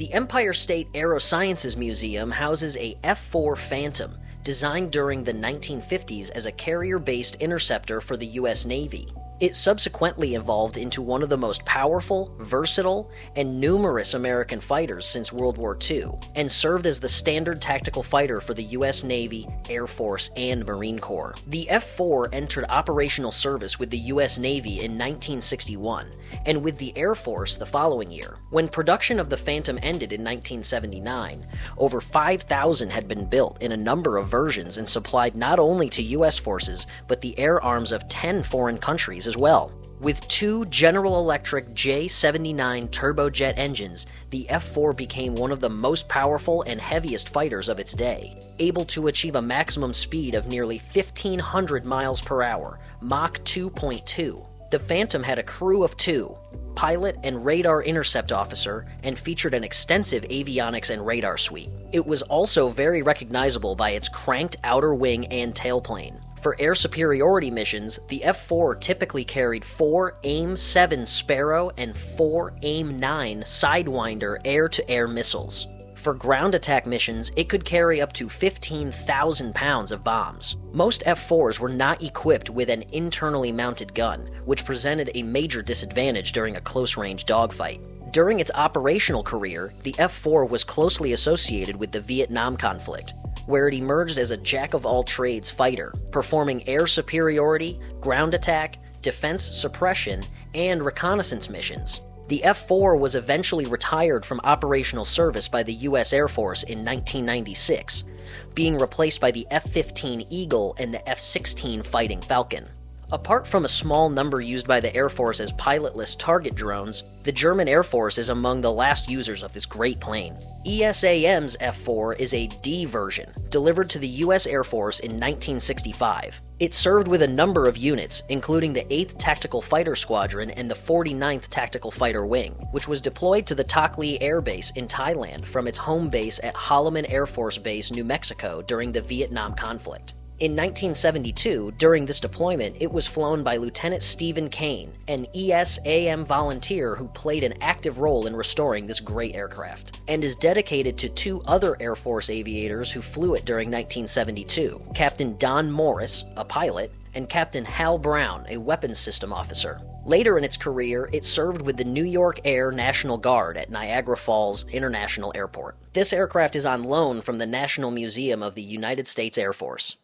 The Empire State Aerosciences Museum houses a F-4 Phantom, designed during the 1950s as a carrier-based interceptor for the U.S. Navy. It subsequently evolved into one of the most powerful, versatile, and numerous American fighters since World War II, and served as the standard tactical fighter for the U.S. Navy, Air Force, and Marine Corps. The F-4 entered operational service with the U.S. Navy in 1961, and with the Air Force the following year. When production of the Phantom ended in 1979, over 5,000 had been built in a number of versions and supplied not only to U.S. forces, but the air arms of 10 foreign countries as well. With two General Electric J-79 turbojet engines, the F-4 became one of the most powerful and heaviest fighters of its day, able to achieve a maximum speed of nearly 1,500 miles per hour, Mach 2.2. The Phantom had a crew of 2, pilot and radar intercept officer, and featured an extensive avionics and radar suite. It was also very recognizable by its cranked outer wing and tailplane. For air superiority missions, the F-4 typically carried 4 AIM-7 Sparrow and 4 AIM-9 Sidewinder air-to-air missiles. For ground attack missions, it could carry up to 15,000 pounds of bombs. Most F-4s were not equipped with an internally mounted gun, which presented a major disadvantage during a close-range dogfight. During its operational career, the F-4 was closely associated with the Vietnam conflict, where it emerged as a jack-of-all-trades fighter, performing air superiority, ground attack, defense suppression, and reconnaissance missions. The F-4 was eventually retired from operational service by the U.S. Air Force in 1996, being replaced by the F-15 Eagle and the F-16 Fighting Falcon. Apart from a small number used by the Air Force as pilotless target drones, the German Air Force is among the last users of this great plane. ESAM's F-4 is a D version, delivered to the U.S. Air Force in 1965. It served with a number of units, including the 8th Tactical Fighter Squadron and the 49th Tactical Fighter Wing, which was deployed to the Tak Lee Air Base in Thailand from its home base at Holloman Air Force Base, New Mexico during the Vietnam conflict. In 1972, during this deployment, it was flown by Lieutenant Stephen Kane, an ESAM volunteer who played an active role in restoring this great aircraft, and is dedicated to 2 other Air Force aviators who flew it during 1972, Captain Don Morris, a pilot, and Captain Hal Brown, a weapons system officer. Later in its career, it served with the New York Air National Guard at Niagara Falls International Airport. This aircraft is on loan from the National Museum of the United States Air Force.